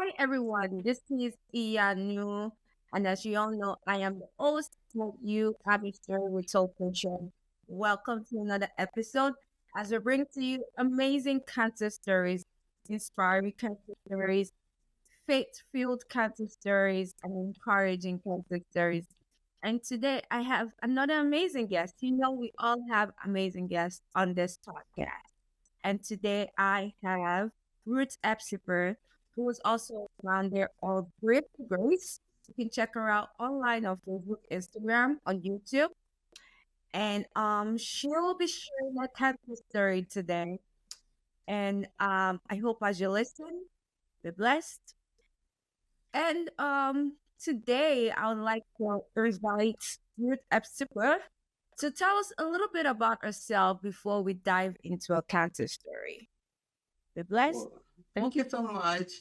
Hi everyone, this is Ianu, and as you all know, I am the host of You Have a Story with Soul Show. Welcome to another episode as we bring to you amazing cancer stories, inspiring cancer stories, faith-filled cancer stories, and encouraging cancer stories. And today I have another amazing guest. You know, we all have amazing guests on this podcast. And today I have Ruth Hephzibah, who is also a founder of Grip Grace. You can check her out online on Facebook, Instagram, on YouTube. And she'll be sharing her cancer story today. And I hope as you listen, be blessed. And today I would like to invite Ruth Hephzibah to tell us a little bit about herself before we dive into a cancer story. Be blessed. Well, thank you so much.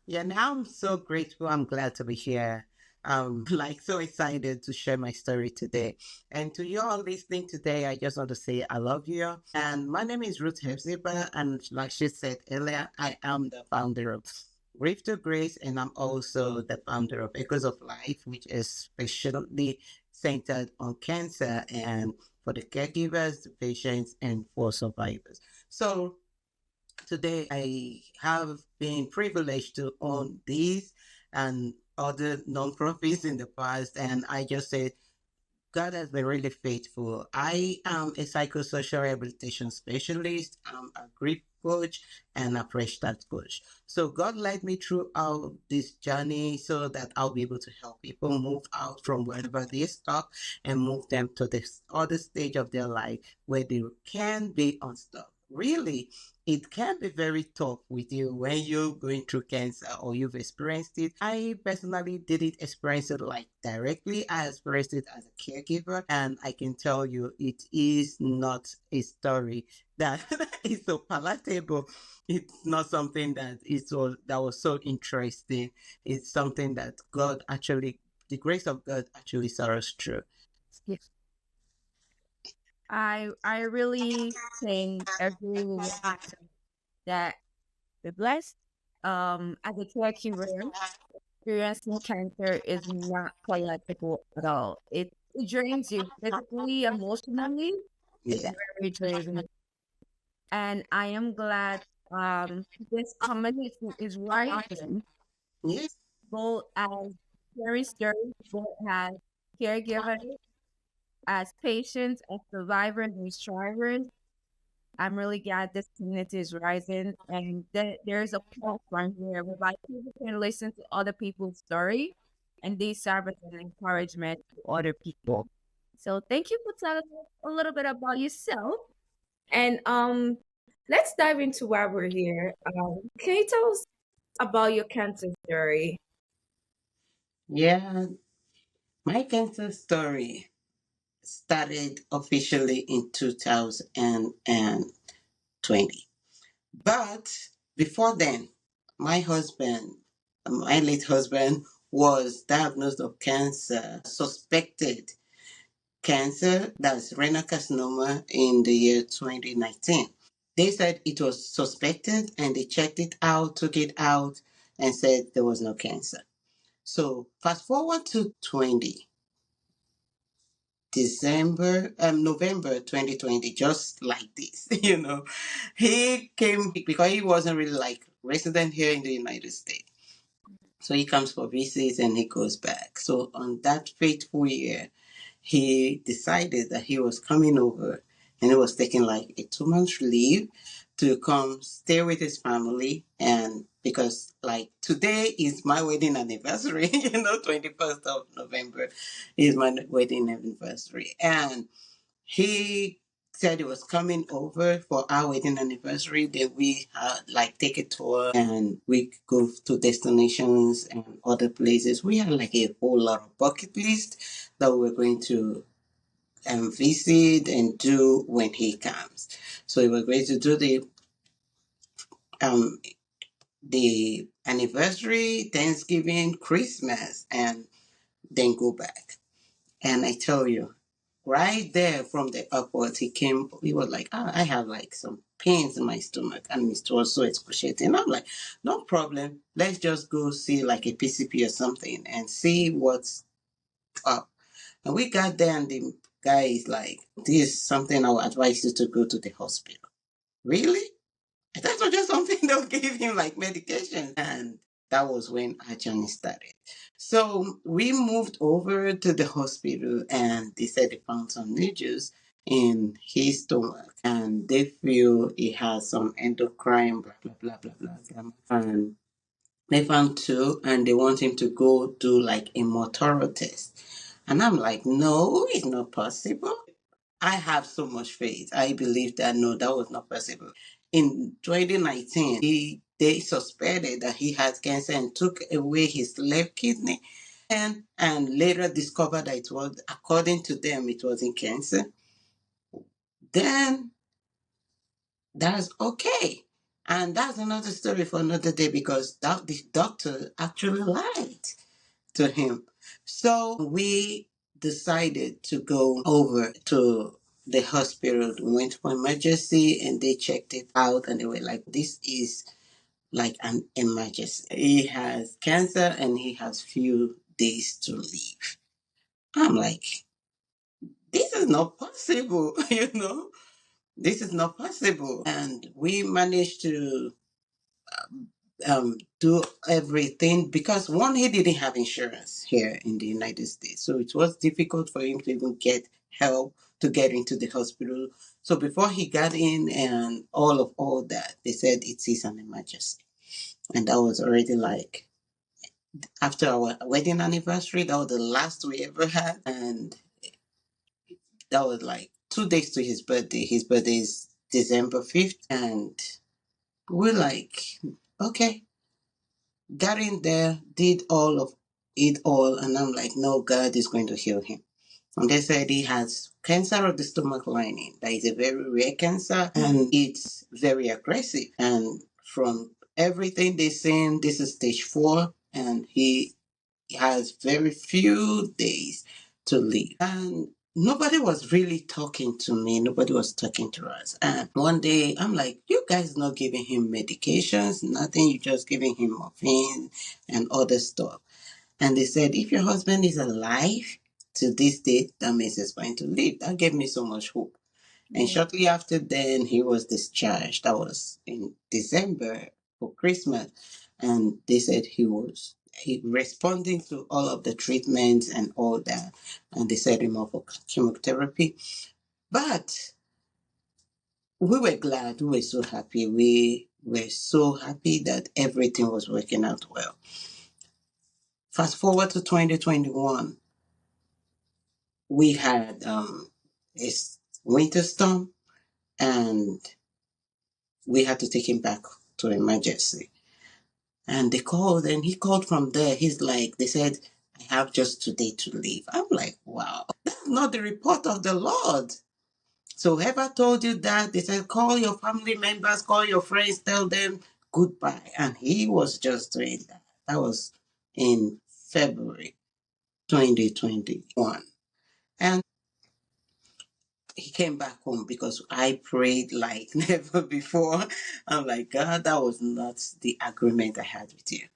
Yeah, now I'm so grateful. I'm glad to be here. I'm like so excited to share my story today. And to you all listening today, I just want to say I love you. And my name is Ruth Hephzibah, and like she said earlier, I am the founder of Grief to Grace, and I'm also the founder of Echoes of Life, which is specially centered on cancer and for the caregivers, the patients, and for survivors. So today I have been privileged to own these and other nonprofits in the past, and I just said God has been really faithful. I am a psychosocial rehabilitation specialist, I'm a grief coach, and a fresh start coach. So God led me throughout this journey so that I'll be able to help people move out from wherever they're stuck and move them to this other stage of their life where they can be unstuck. Really, it can be very tough with you when you're going through cancer or you've experienced it. I personally didn't experience it like directly. I experienced it as a caregiver, and I can tell you it is not a story that is so palatable. It's not something that was so interesting. It's something that God actually, the grace of God actually saw us through. Yeah. I really think agree with what you said that be blessed. As a caregiver, experiencing cancer is not palatable at all. It drains you physically, emotionally. It's Yeah. very draining. And I am glad this community is rising Yes. both as sharing stories, both as caregivers, as patients, as survivors and strivers. I'm really glad this community is rising and that there's a platform here whereby people can listen to other people's story and they serve as an encouragement to other people. So thank you for telling us a little bit about yourself. And let's dive into why we're here. Can you tell us about your cancer story? Yeah. My cancer story started officially in 2020. But before then, my husband, my late husband, was diagnosed of cancer, suspected cancer, that's renal carcinoma, in the year 2019. They said it was suspected and they checked it out, took it out, and said there was no cancer. So fast forward to 20 December, November 2020, just like this, he came because he wasn't really like resident here in the United States. So he comes for visits and he goes back. So on that fateful year, he decided that he was coming over and he was taking like a 2 month leave to come stay with his family. And because like today is my wedding anniversary, 21st of November is my wedding anniversary. And he said he was coming over for our wedding anniversary. Then we like take a tour and we go to destinations and other places. We had like a whole lot of bucket list that we were going to visit and do when he comes. So we were going to do um the anniversary, Thanksgiving, Christmas, and then go back. And I tell you, right there from the airport, he came. He was like, "Ah, I have like some pains in my stomach," and it was so excruciating. I'm like, "No problem. Let's just go see like a PCP or something and see what's up." And we got there, and the guy is like, "This is something I would advise you to go to the hospital." Really? That was just something they'll give him like medication. And that was when our journey started. So we moved over to the hospital and they said they found some nodules in his stomach and they feel he has some endocrine, blah, blah, blah, blah, blah, blah. And they found two and they want him to go do like a motor test. And I'm like, no, it's not possible. I have so much faith. I believe that no, that was not possible. In 2019, they suspected that he had cancer and took away his left kidney and later discovered that it was, according to them, it wasn't cancer. Then that's okay. And that's another story for another day because the doctor actually lied to him. So we decided to go over to the hospital. We went for emergency and they checked it out and they were like, this is like an emergency. He has cancer and he has few days to live. I'm like, this is not possible, you know? This is not possible. And we managed to do everything because one, he didn't have insurance here in the United States, so it was difficult for him to even get help to get into the hospital. So before he got in and all that, they said it is an emergency, and that was already like after our wedding anniversary. That was the last we ever had, and that was like 2 days to his birthday. His birthday is December 5th, and we're like, okay, got in there, did all of it all, and I'm like, no, God is going to heal him. And they said he has cancer of the stomach lining. That is a very rare cancer and it's very aggressive. And from everything they're saying, this is stage 4 and he has very few days to live. And nobody was really talking to me. Nobody was talking to us. And one day I'm like, you guys not giving him medications, nothing. You just giving him morphine and other stuff. And they said, if your husband is alive to this date, that means he's going to live. That gave me so much hope. And shortly after then, he was discharged. That was in December for Christmas. And they said he responding to all of the treatments and all that. And they set him up for chemotherapy. But we were glad. We were so happy. We were so happy that everything was working out well. Fast forward to 2021, we had a winter storm and we had to take him back to emergency. And they called and he called from there. He's like, they said, I have just today to leave. I'm like, wow, that's not the report of the Lord. So whoever told you that, they said, call your family members, call your friends, tell them goodbye. And he was just doing that. That was in February 2021. And he came back home because I prayed like never before. I'm like, God, that was not the agreement I had with you.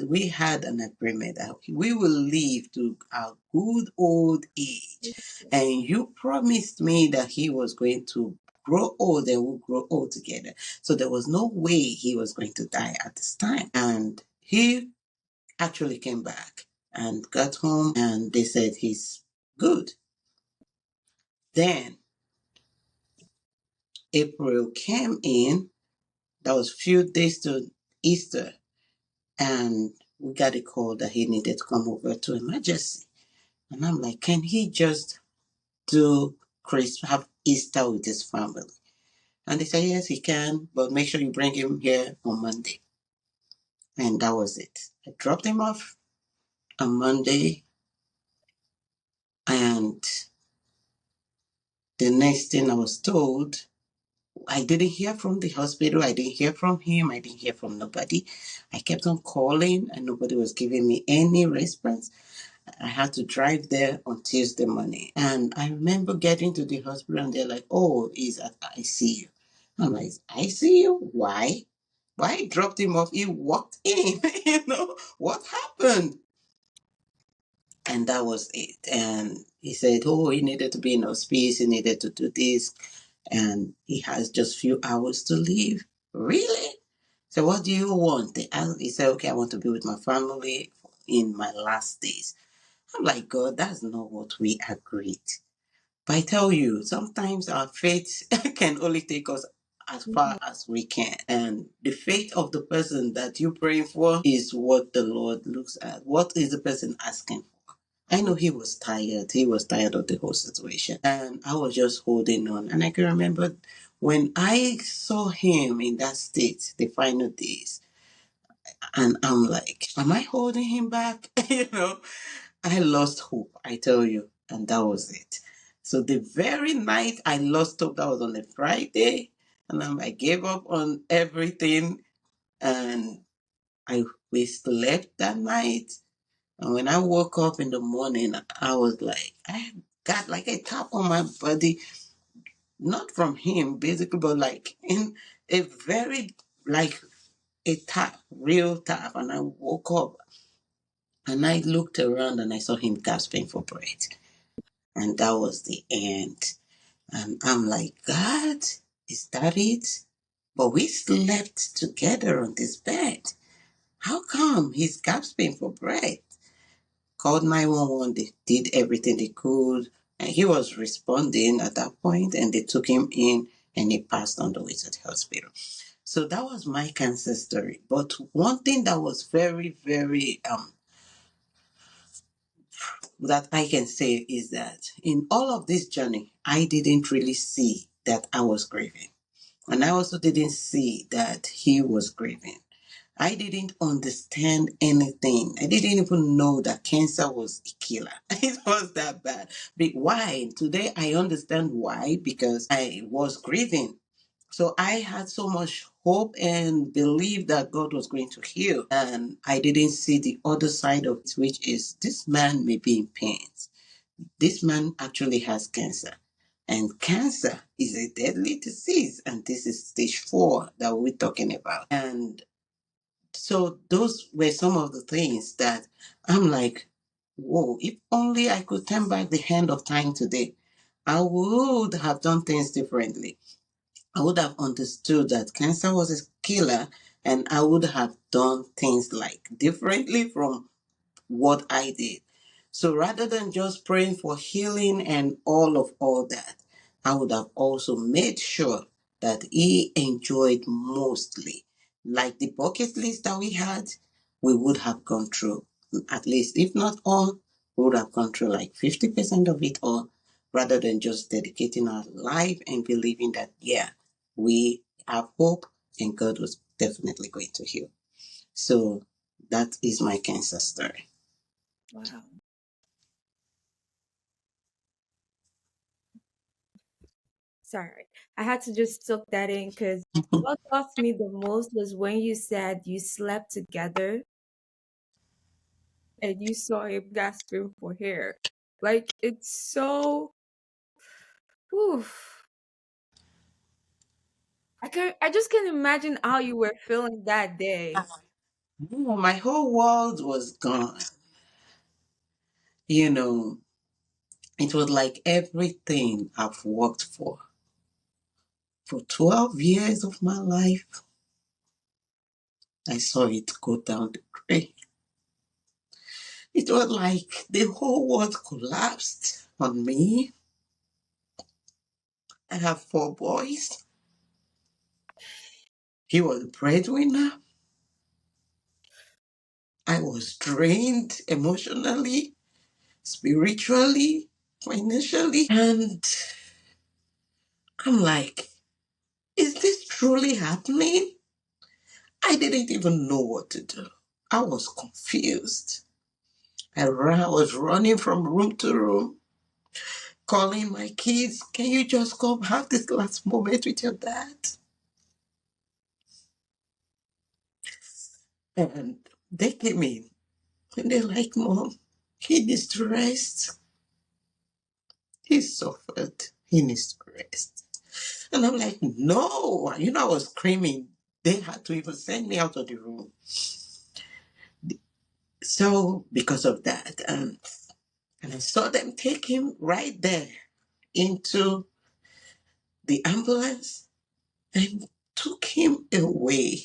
We had an agreement that we will live to our good old age. And you promised me that he was going to grow old and we'll grow old together. So there was no way he was going to die at this time. And he actually came back and got home and they said he's good. Then April came in. That was few days to Easter, and we got a call that he needed to come over to emergency. And I'm like, can he just do Christmas, have Easter with his family? And they said, yes, he can, but make sure you bring him here on Monday. And that was it. I dropped him off on Monday, and the next thing I was told, I didn't hear from the hospital. I didn't hear from him. I didn't hear from nobody. I kept on calling and nobody was giving me any response. I had to drive there on Tuesday morning. And I remember getting to the hospital and they're like, oh, he's at ICU. I'm like, ICU? Why? Why I dropped him off? He walked in, what happened? And that was it. And he said, oh, he needed to be in hospice, he needed to do this, and he has just few hours to live. Really? So what do you want? He said, okay, I want to be with my family in my last days. I'm like, God, that's not what we agreed. But I tell you, sometimes our faith can only take us as far Mhm. as we can. And the faith of the person that you're praying for is what the Lord looks at. What is the person asking for? I know he was tired. He was tired of the whole situation. And I was just holding on. And I can remember when I saw him in that state, the final days, and I'm like, am I holding him back? I lost hope, I tell you, and that was it. So the very night I lost hope, that was on a Friday, and I gave up on everything, and I we slept that night. And when I woke up in the morning, I was like, I got like a tap on my body, not from him, basically, but like in a very like a tap, real tap, and I woke up and I looked around and I saw him gasping for breath. And that was the end. And I'm like, God, is that it? But we slept together on this bed. How come he's gasping for breath? Called 911, they did everything they could. And he was responding at that point, and they took him in and he passed on the way to the hospital. So that was my cancer story. But one thing that was very, very that I can say is that in all of this journey, I didn't really see that I was grieving. And I also didn't see that he was grieving. I didn't understand anything. I didn't even know that cancer was a killer. It was that bad. But why? Today I understand why, because I was grieving. So I had so much hope and belief that God was going to heal. And I didn't see the other side of it, which is this man may be in pain. This man actually has cancer. And cancer is a deadly disease. And this is stage 4 that we're talking about. And so those were some of the things that I'm like, whoa, if only I could turn back the hand of time today, I would have done things differently. I would have understood that cancer was a killer and I would have done things like differently from what I did. So rather than just praying for healing and all that, I would have also made sure that he enjoyed mostly. Like the bucket list that we had, we would have gone through at least, if not all, we would have gone through like 50% of it all, rather than just dedicating our life and believing that, yeah, we have hope and God was definitely going to heal. So that is my cancer story. Wow. Sorry. I had to just soak that in because what got me the most was when you said you slept together and you saw him gasping for hair. Like it's so whew. I just can't imagine how you were feeling that day. Oh, my whole world was gone. You know, it was like everything I've worked for 12 years of my life, I saw it go down the drain. It was like the whole world collapsed on me. I have 4 boys. He was the breadwinner. I was drained emotionally, spiritually, financially. And I'm like, is this truly happening? I didn't even know what to do. I was confused. I was running from room to room, calling my kids, can you just come have this last moment with your dad? And they came in and they're like, Mom, He needs to rest. He suffered. He needs to rest. And I'm like, no. I was screaming. They had to even send me out of the room. So, because of that, and I saw them take him right there into the ambulance and took him away.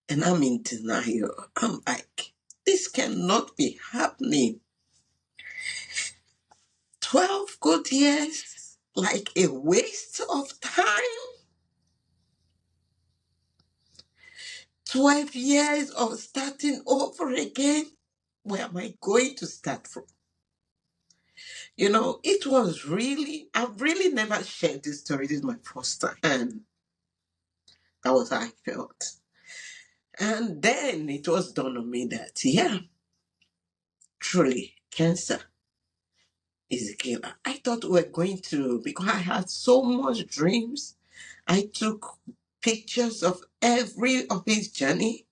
And I'm in denial. I'm like, this cannot be happening. 12 good years, like a waste of time. 12 years of starting over again. Where am I going to start from? It was really, I've really never shared this story. This is my first time. And that was how I felt. And then it was done on me that, yeah, truly, cancer is a killer. I thought we were going to, because I had so much dreams. I took pictures of every of his journey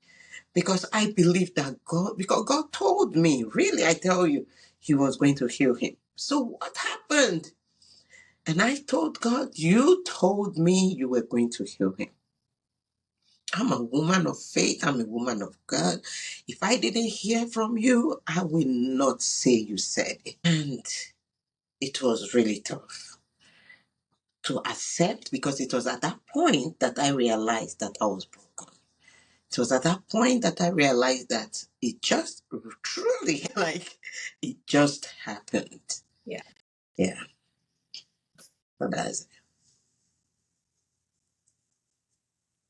because I believed that God, because God told me, really, I tell you, he was going to heal him. So what happened? And I told God, you told me you were going to heal him. I'm a woman of faith. I'm a woman of God. If I didn't hear from you, I will not say you said it. And it was really tough to accept because it was at that point that I realized that I was broken. It was at that point that I realized that it just truly, like, it just happened. Yeah. Yeah. But that's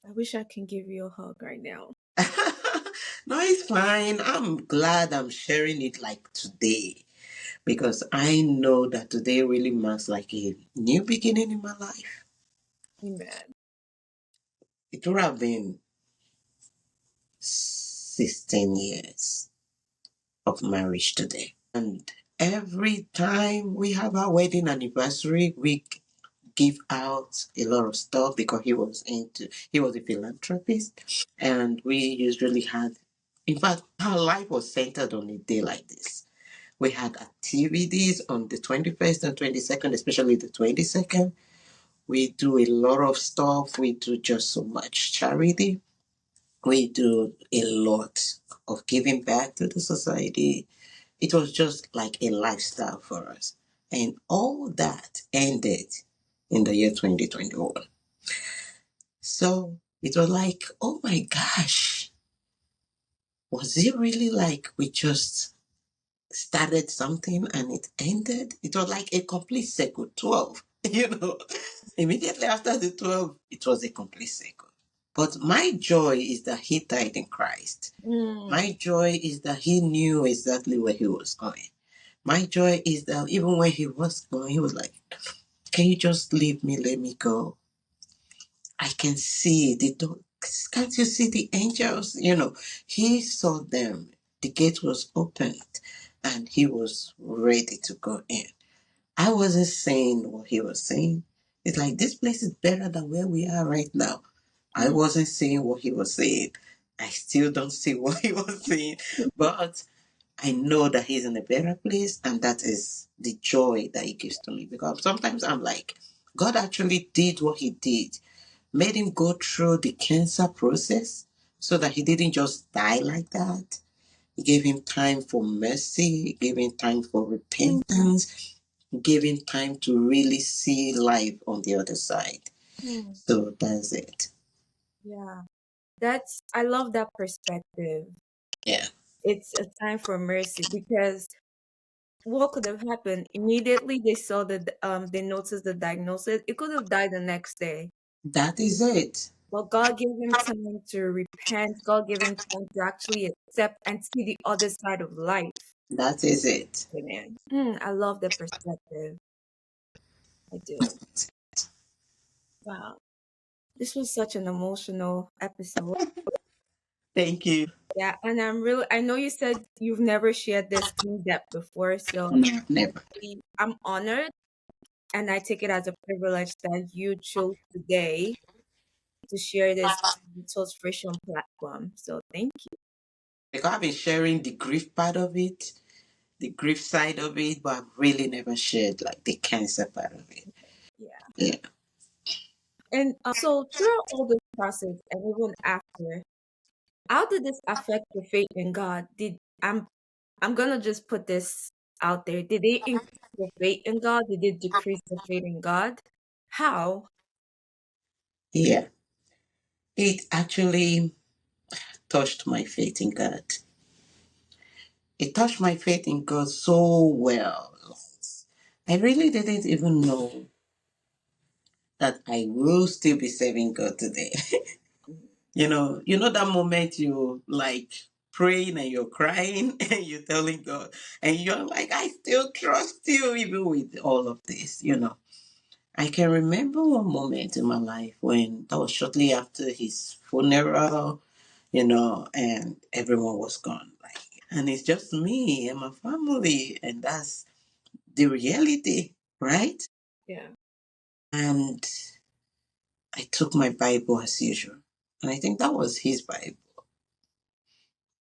I wish I can give you a hug right now. no, it's fine. I'm glad I'm sharing it like today because I know that today really marks like a new beginning in my life. Amen. It would have been 16 years of marriage today. And every time we have our wedding anniversary, we give out a lot of stuff because he was a philanthropist, and we usually had, in fact, our life was centered on a day like this. We had activities on the 21st and 22nd, especially the 22nd. We do a lot of stuff. We do just so much charity. We do a lot of giving back to the society. It was just like a lifestyle for us. And all that ended in the year 2021. So it was like, oh my gosh, was it really like we just started something and it ended? It was like a complete circle, 12, Immediately after the 12, it was a complete circle. But my joy is that he died in Christ. Mm. My joy is that he knew exactly where he was going. My joy is that even when he was going, he was like, can you just leave me, let me go? I can see the dogs. Can't you see the angels? He saw them. The gate was opened and he was ready to go in. I wasn't saying what he was saying. It's like, this place is better than where we are right now. I wasn't saying what he was saying. I still don't see what he was saying. But I know that he's in a better place, and that is the joy that he gives to me. Because sometimes I'm like, God actually did what he did, made him go through the cancer process so that he didn't just die like that. He gave him time for mercy, he gave him time for repentance, he gave him time to really see life on the other side. Mm. So that's it. Yeah. I love that perspective. Yeah, It's a time for mercy because what could have happened? Immediately they noticed the diagnosis. It could have died the next day. that is it. But God gave him time to repent. God gave him time to actually accept and see the other side of life. That is it. Amen. I love the perspective. I do. Wow. This was such an emotional episode. Thank you. Yeah, and I know you said you've never shared this in depth before, so No, never. I'm honored and I take it as a privilege that you chose today to share this on the Toast Friction platform. So thank you. Because I've been sharing the grief part of it, the grief side of it, but I've really never shared like the cancer part of it. Yeah. Yeah. And so throughout all this process and even after, how did this affect your faith in God? I'm gonna just put this out there. Did they increase your faith in God? Did it decrease your faith in God? How? Yeah. It actually touched my faith in God. It touched my faith in God so well. I really didn't even know that I will still be serving God today. You know that moment you like praying and you're crying and you're telling God, and you're like, I still trust you even with all of this. I can remember one moment in my life when that was shortly after his funeral, and everyone was gone. And it's just me and my family, and that's the reality, right? Yeah. And I took my Bible as usual. And I think that was his Bible.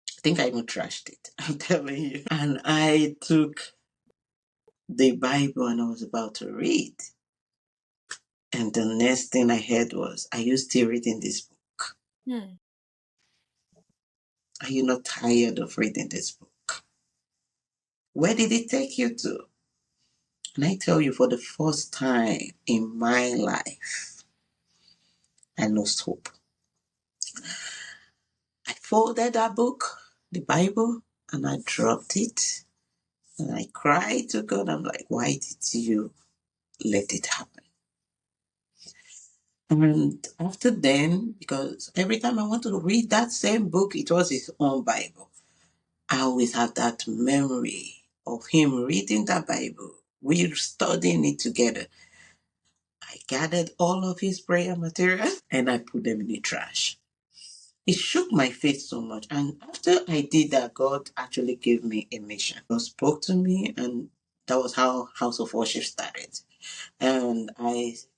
I think I even trashed it. I'm telling you. And I took the Bible and I was about to read. And the next thing I heard was, are you still reading this book? Hmm. Are you not tired of reading this book? Where did it take you to? And I tell you, for the first time in my life, I lost hope. I folded that book, the Bible, and I dropped it. And I cried to God. I'm like, why did you let it happen? And after then, because every time I want to read that same book, it was his own Bible. I always have that memory of him reading that Bible. We're studying it together. I gathered all of his prayer materials and I put them in the trash. It shook my faith so much. And after I did that, God actually gave me a mission. God spoke to me, and that was how House of Worship started. And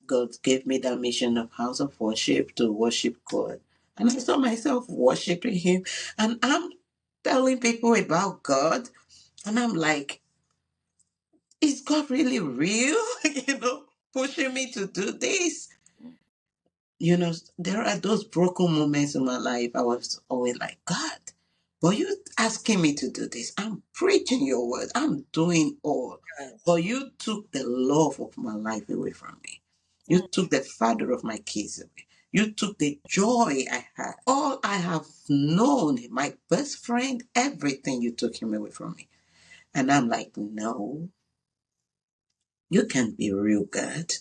God gave me that mission of House of Worship to worship God. And I saw myself worshiping Him. And I'm telling people about God. And I'm like, is God really real? Pushing me to do this. There are those broken moments in my life. I was always like, God, but you asking me to do this. I'm preaching your word. I'm doing all. Yes. But you took the love of my life away from me. You Hmm. took the father of my kids away. You took the joy I had. All I have known, my best friend, everything, you took him away from me. And I'm like, no, you can't be real, God.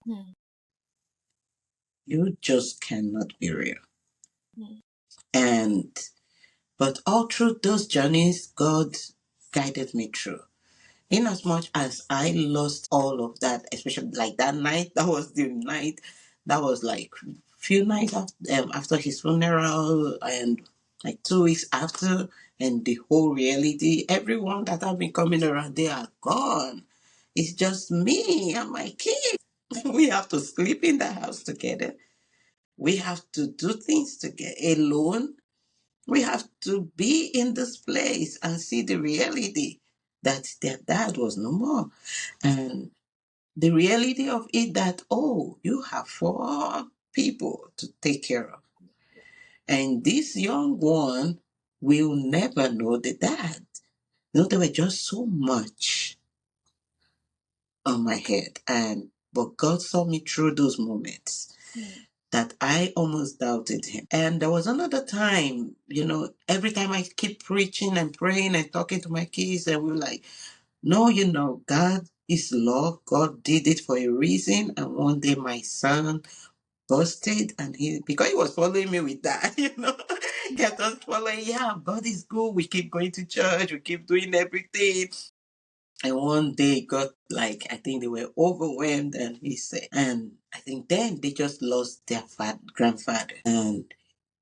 Hmm. You just cannot be real. Hmm. And But all through those journeys, God guided me through. In as much as I lost all of that, especially like that night, that was the night, that was like few nights after his funeral, and like 2 weeks after, and the whole reality, everyone that have been coming around, they are gone. It's just me and my kids. We have to sleep in the house together. We have to do things together alone. We have to be in this place and see the reality that their dad was no more. And the reality of it that, oh, you have 4 people to take care of. And this young one will never know the dad. There were just so much on my head. But God saw me through those moments Hmm. that I almost doubted him. And there was another time, every time I keep preaching and praying and talking to my kids, and we're like, no, God is love. God did it for a reason. And one day my son busted, and because he was following me with that, kept us following, yeah, God is good. We keep going to church, we keep doing everything. And one day, God, like, I think they were overwhelmed, and he said, and I think then they just lost their grandfather. And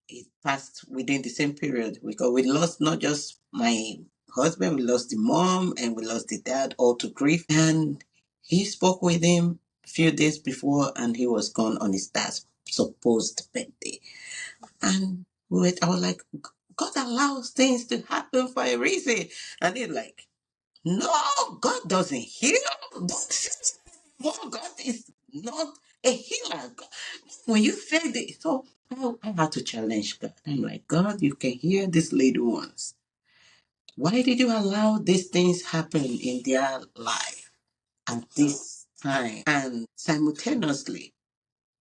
it passed within the same period because we lost not just my husband, we lost the mom, and we lost the dad, all to grief. And he spoke with him a few days before, and he was gone on his dad's supposed birthday. And I was like, God allows things to happen for a reason. And they're like, no, God doesn't heal. God is not a healer. When you said it, so I had to challenge God. I'm like, God, you can hear these little ones. Why did you allow these things happen in their life at this time? And simultaneously,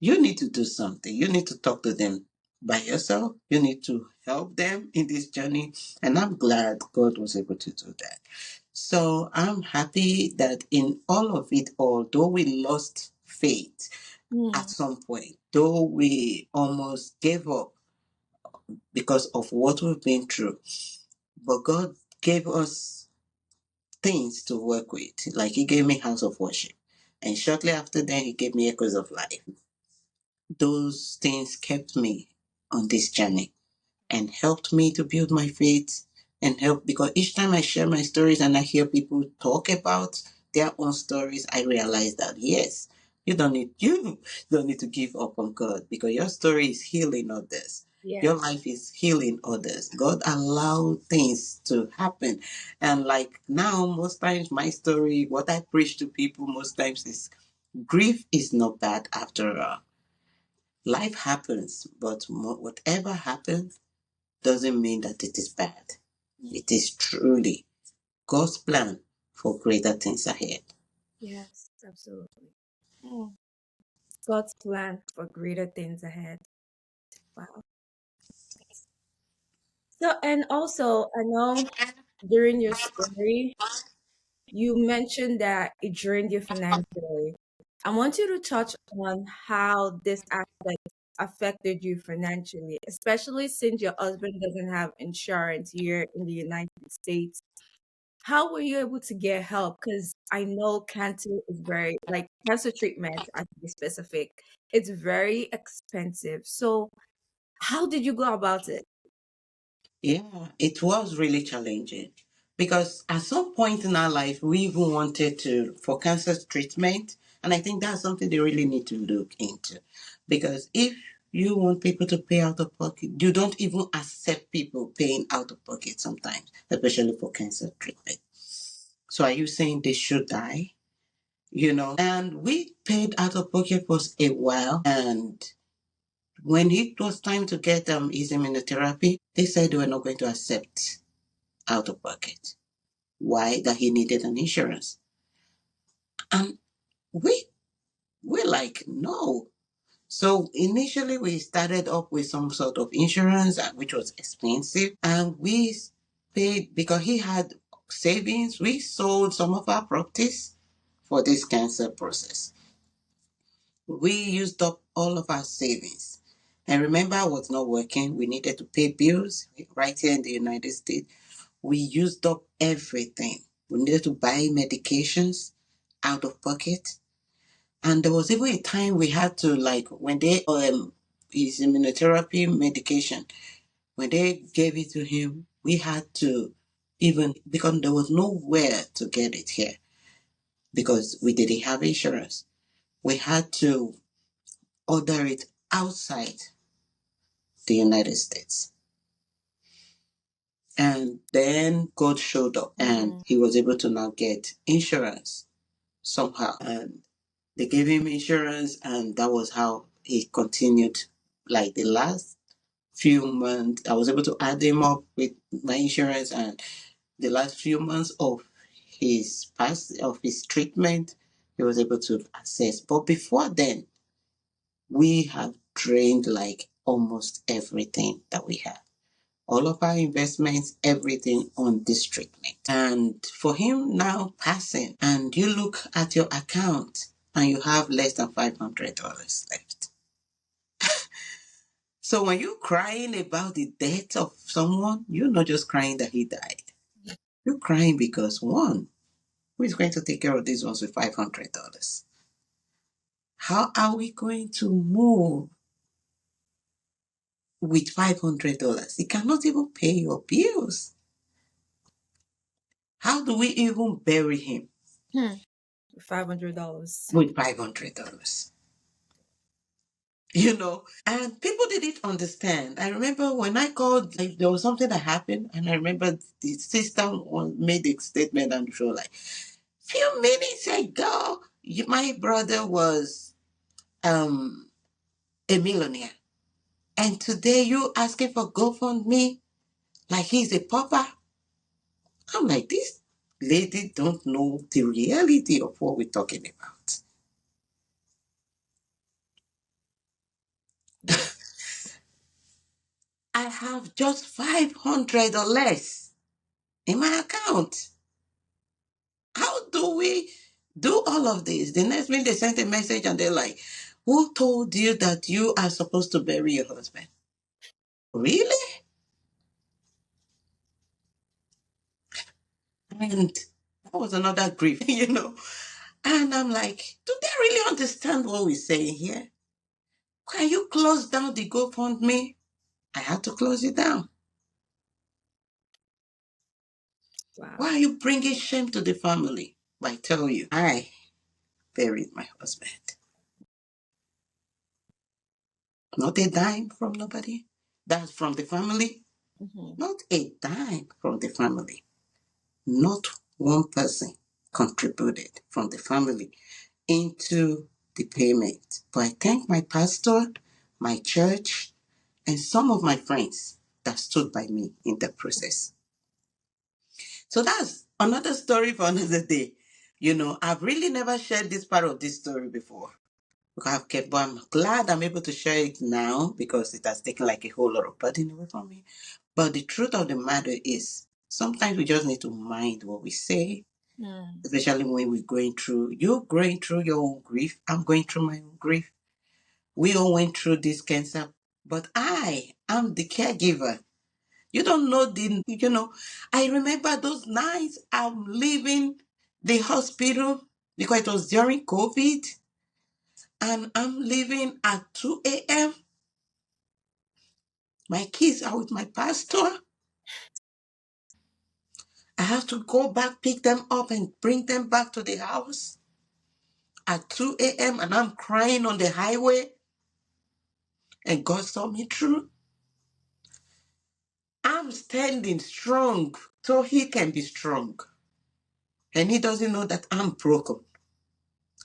you need to do something. You need to talk to them by yourself. You need to help them in this journey. And I'm glad God was able to do that. So I'm happy that in all of it, although we lost faith at Mm. some point, though we almost gave up because of what we've been through, but God gave us things to work with. Like He gave me House of Worship. And shortly after that, He gave me Echoes of Life. Those things kept me on this journey and helped me to build my faith and help because each time I share my stories and I hear people talk about their own stories, I realize that yes, you don't need to give up on God because your story is healing others. Your Yes. life is healing others. God allowed things to happen. And like now, most times my story, what I preach to people most times is grief is not bad after all. Life happens, but whatever happens doesn't mean that it is bad. It is truly God's plan for greater things ahead. Yes, absolutely. Mm. God's plan for greater things ahead. Wow. So, and also, I know during your story, you mentioned that it drained you financially. I want you to touch on how this aspect affected you financially, especially since your husband doesn't have insurance here in the United States. How were you able to get help? Because I know cancer is very, like cancer treatment, I to be specific, it's very expensive. So, how did you go about it? Yeah, it was really challenging because at some point in our life, we even wanted to for cancer treatment. And I think that's something they really need to look into because if you want people to pay out of pocket, you don't even accept people paying out of pocket sometimes, especially for cancer treatment. So are you saying they should die? And we paid out of pocket for a while. And when it was time to get his immunotherapy, they said they were not going to accept out of pocket. Why? That he needed an insurance. And we're like, no. So initially we started up with some sort of insurance, which was expensive. And we paid because he had savings. We sold some of our properties for this cancer process. We used up all of our savings. And remember, I was not working. We needed to pay bills right here in the United States. We used up everything. We needed to buy medications out of pocket. And there was even a time we had to, like, when they, his immunotherapy medication, when they gave it to him, we had to even, because there was nowhere to get it here because we didn't have insurance. We had to order it outside the United States. And then God showed up and Mm. he was able to now get insurance somehow. And they gave him insurance, and that was how he continued. Like the last few months, I was able to add him up with my insurance, and the last few months of his treatment, he was able to access. But before then, we have drained like almost everything that we have. All of our investments, everything on this treatment. And for him now passing, and you look at your account and you have less than $500 left. So when you're crying about the death of someone, you're not just crying that he died. You're crying because one, who is going to take care of these ones with $500? How are we going to move with $500? He cannot even pay your bills. How do we even bury him Hmm. $500. with $500? And people didn't understand. I remember when I called, like, there was something that happened, and I remember the sister made a statement, I'm sure, like, few minutes ago, my brother was a millionaire. And today you asking for GoFundMe like he's a pauper. I'm like, this lady don't know the reality of what we're talking about. Yeah. I have just 500 or less in my account. How do we do all of this? The next minute they sent a message and they're like, who told you that you are supposed to bury your husband? Really? And that was another grief. And I'm like, do they really understand what we're saying here? Can you close down the GoFundMe? I had to close it down. Why Wow. are you bringing shame to the family? I tell you, I buried my husband. Not a dime from nobody. That's from the family. Mm-hmm. Not a dime from the family. Not one person contributed from the family into the payment. But I thank my pastor, my church, and some of my friends that stood by me in the process. So that's another story for another day. I've really never shared this part of this story before. Because I've kept, but I'm glad I'm able to share it now because it has taken like a whole lot of burden away from me. But the truth of the matter is, sometimes we just need to mind what we say, Mm. especially when we're going through, you're going through your own grief. I'm going through my own grief. We all went through this cancer, but I am the caregiver. You don't know I remember those nights I'm leaving the hospital because it was during COVID and I'm leaving at 2 a.m. My kids are with my pastor. I have to go back, pick them up, and bring them back to the house at 2 a.m. And I'm crying on the highway. And God saw me through. I'm standing strong so He can be strong. And He doesn't know that I'm broken.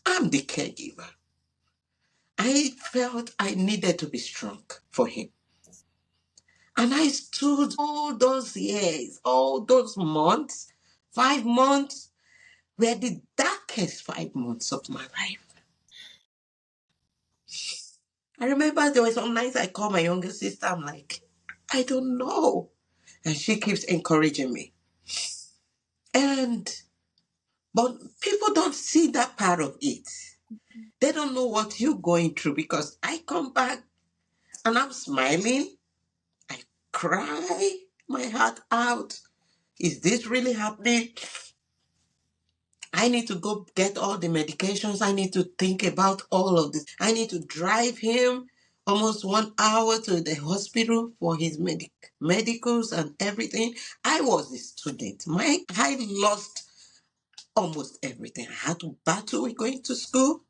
I'm the caregiver. I felt I needed to be strong for Him. And I stood all those years, all those months, 5 months, were the darkest 5 months of my life. I remember there were some nights I called my younger sister. I'm like, I don't know. And she keeps encouraging me. And, but people don't see that part of it. They don't know what you're going through because I come back and I'm smiling. I cry my heart out. Is this really happening? I need to go get all the medications. I need to think about all of this. I need to drive him almost 1 hour to the hospital for his medicals and everything. I was a student. I lost almost everything. I had to battle with going to school.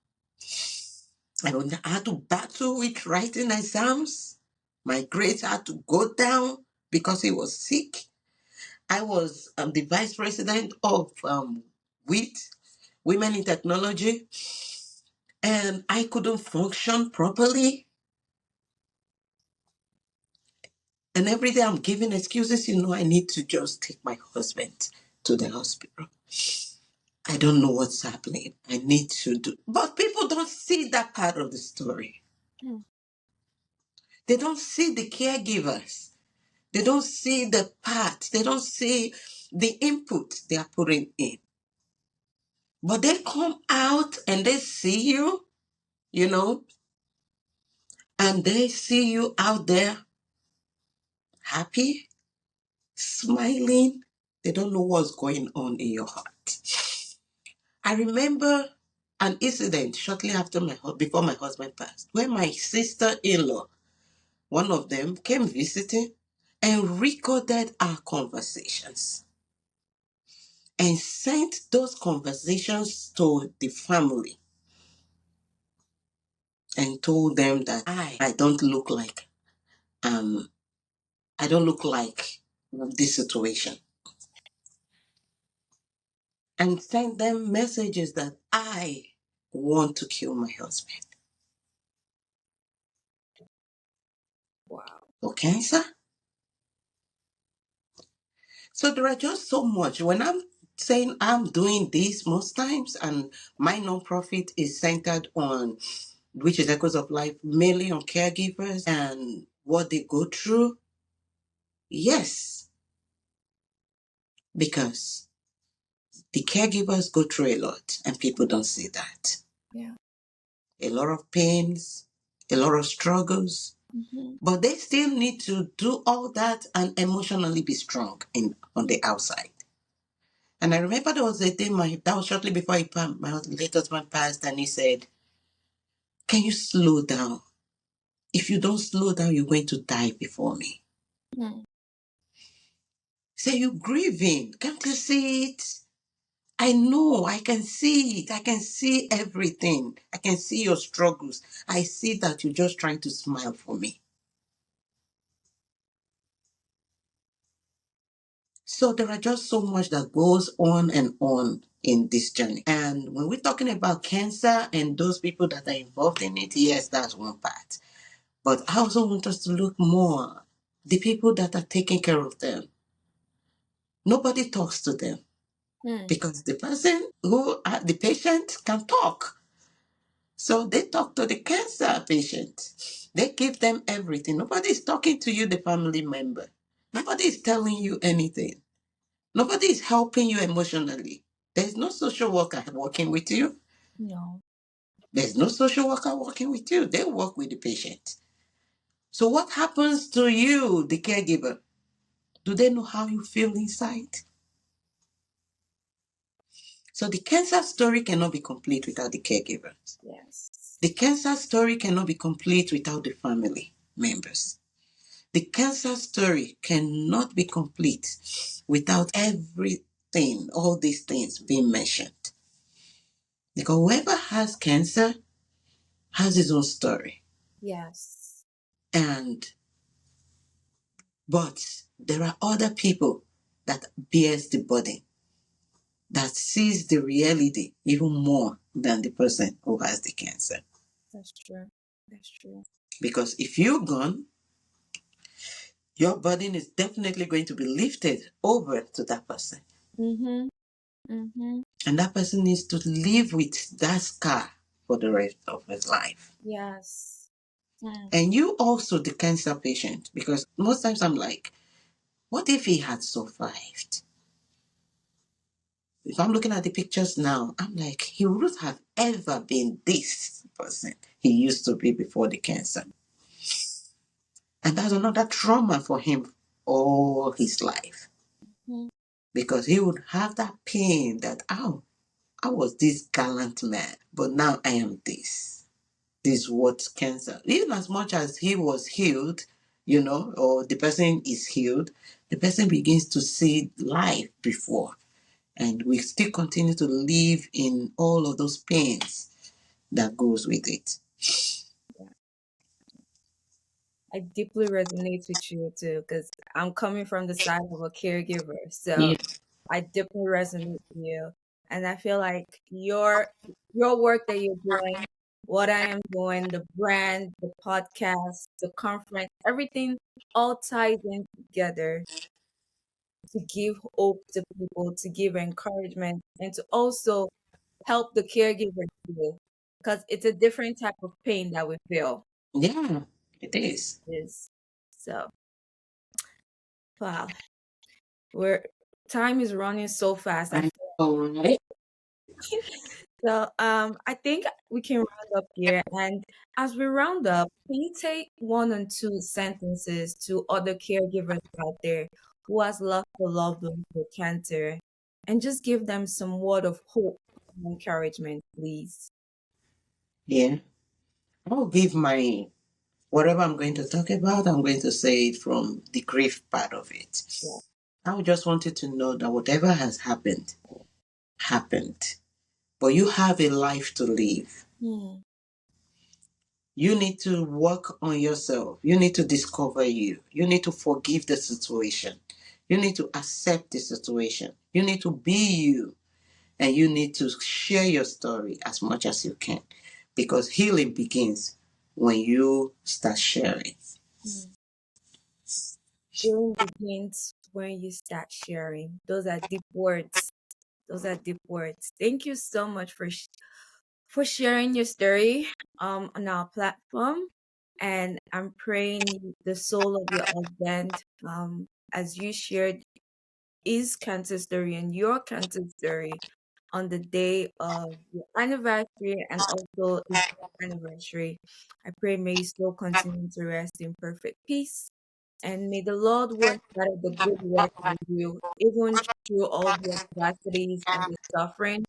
I had to battle with writing exams. My grades had to go down because he was sick. I was the vice president of WIT, Women in Technology, and I couldn't function properly. And every day I'm giving excuses, I need to just take my husband to the hospital. I don't know what's happening. I need to do. But people don't see that part of the story. Mm. They don't see the caregivers. They don't see the part. They don't see the input they are putting in. But they come out and they see you, you know, and they see you out there happy, smiling. They don't know what's going on in your heart. I remember an incident shortly before my husband passed, where my sister-in-law, one of them, came visiting and recorded our conversations and sent those conversations to the family. and told them that I don't look like um I don't look like this situation, and sent them messages that I want to kill my husband Wow. for cancer. So there are just so much. When I'm saying I'm doing this most times, and my nonprofit is centered on, which is Echoes of Life, mainly on caregivers and what they go through. Yes, because the caregivers go through a lot and people don't see that. Yeah. A lot of pains, a lot of struggles, but they still need to do all that and emotionally be strong on the outside. And I remember there was a day, that was shortly before my late husband passed, and he said, "Can you slow down? If you don't slow down, you're going to die before me." Mm. Say, "You grieving? Can't you see it? I know, I can see it. I can see everything. I can see your struggles. I see that you're just trying to smile for me." So there are just so much that goes on and on in this journey. And when we're talking about cancer and those people that are involved in it, yes, that's one part. But I also want us to look more the people that are taking care of them. Nobody talks to them Mm. because the person the patient can talk. So they talk to the cancer patient. They give them everything. Nobody is talking to you, the family member. Nobody is telling you anything. Nobody is helping you emotionally. There's no social worker working with you. No. There's no social worker working with you. They work with the patient. So what happens to you, the caregiver? Do they know how you feel inside? So the cancer story cannot be complete without the caregiver. Yes. The cancer story cannot be complete without the family members. The cancer story cannot be complete without everything, all these things being mentioned. Because whoever has cancer has his own story. Yes. And but there are other people that bears the burden, that sees the reality even more than the person who has the cancer. That's true. That's true. Because if you're gone, your burden is definitely going to be lifted over to that person. Mm-hmm. Mm-hmm. And that person needs to live with that scar for the rest of his life. Yes. Mm. And you also, the cancer patient, because most times I'm like, what if he had survived? If I'm looking at the pictures now, I'm like, he wouldn't have ever been this person he used to be before the cancer. And that's another trauma for him all his life. Mm. Because he would have that pain that, oh, I was this gallant man, but now I am this. This is what cancer. Even as much as he was healed, or the person is healed, the person begins to see life before. And we still continue to live in all of those pains that goes with it. I deeply resonate with you too, because I'm coming from the side of a caregiver. So Yeah. I deeply resonate with you. And I feel like your work that you're doing, what I am doing, the brand, the podcast, the conference, everything all ties in together to give hope to people, to give encouragement, and to also help the caregiver feel. Because it's a different type of pain that we feel. Yeah, it is. Is so wow. We're time is running so fast. I I feel know, right? so I think we can round up here. And as we round up, can you take one or two sentences to other caregivers out there who has lost a loved one to cancer and just give them some word of hope and encouragement, please? Yeah. I'll give my whatever I'm going to talk about, I'm going to say it from the grief part of it. Yeah. I would just want you to know that whatever has happened, happened. But you have a life to live. Hmm. You need to work on yourself. You need to discover you. You need to forgive the situation. You need to accept the situation. You need to be you. And you need to share your story as much as you can, because healing begins when you start sharing. Mm. Healing begins when you start sharing. Those are deep words. Those are deep words. Thank you so much for sharing your story on our platform. And I'm praying the soul of your husband, as you shared his cancer story and your cancer story on the day of your anniversary and also his anniversary. I pray may his soul continue to rest in perfect peace. And may the Lord who has started the good work with you, even through all the adversities and the suffering,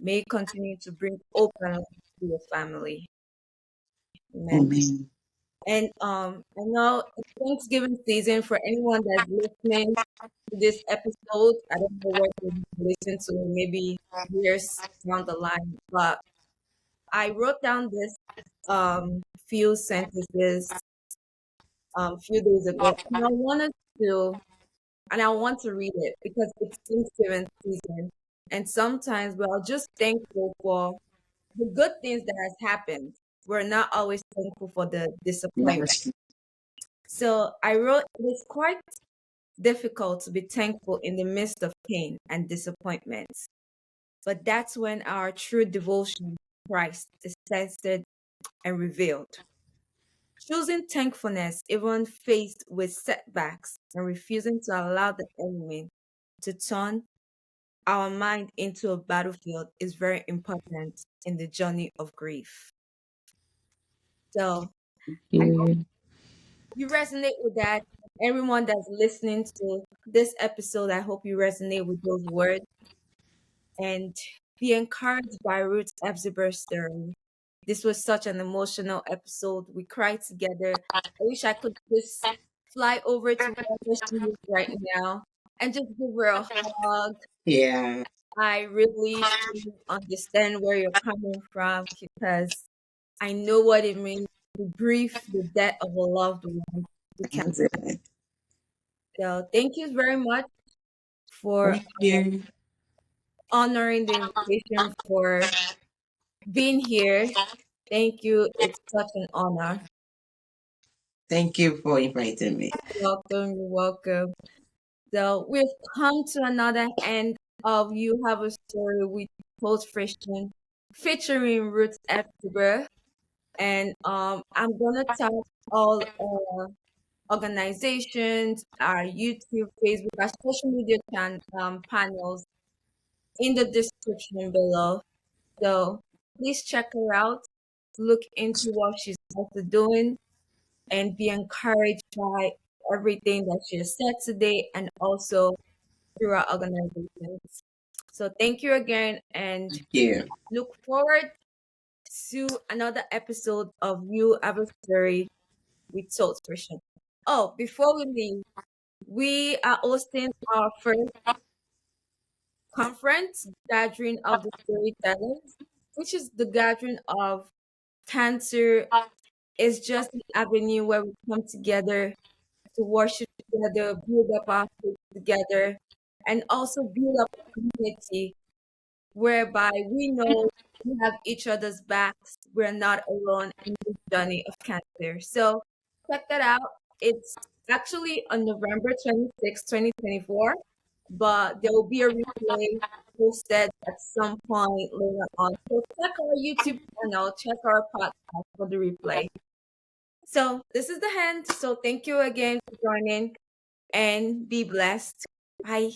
may continue to bring hope and life to your family. Amen. Amen. And I know it's Thanksgiving season for anyone that's listening to this episode. I don't know what you'll listen to, maybe years down the line, but I wrote down this few sentences few days ago, and I want to read it because it's Thanksgiving season, and sometimes we are just thankful for the good things that has happened. We're not always thankful for the disappointment. That's So I wrote, it is quite difficult to be thankful in the midst of pain and disappointments. But that's when our true devotion to Christ is tested and revealed. Choosing thankfulness even faced with setbacks and refusing to allow the enemy to turn our mind into a battlefield is very important in the journey of grief. So I hope you. you resonate with that. Everyone that's listening to this episode, I hope you resonate with those words and be encouraged by Ruth Hephzibah's story. This was such an emotional episode. We cried together. I wish I could just fly over to wherever she is right now and just give her a hug. Yeah. I really truly understand where you're coming from because I know what it means to grieve the death of a loved one who can. That's it. So thank you very much for Thank you. honoring the invitation, for being here. Thank you. It's such an honor. Thank you for inviting me. Welcome. You're welcome. So we've come to another end of You Have a Story with Post Christian featuring Ruth Hephzibah. And I'm gonna tag all organizations, our YouTube, Facebook, our social media panels in the description below. So please check her out, look into what she's also doing, and be encouraged by everything that she has said today and also through our organizations. So thank you again and Thank you. look forward to another episode of You Have a Story with Soul Christian. Oh, before we leave, we are hosting our first conference gathering of the storytellers, which is the gathering of cancer. Is just an avenue where we come together to worship together, build up our faith together, and also build up a community whereby we know we have each other's backs. We're not alone in this journey of cancer. So check that out. It's actually on November 26, 2024, but there will be a replay posted at some point later on. So check our YouTube channel, check our podcast for the replay. So this is the hand. So thank you again for joining and be blessed. Bye.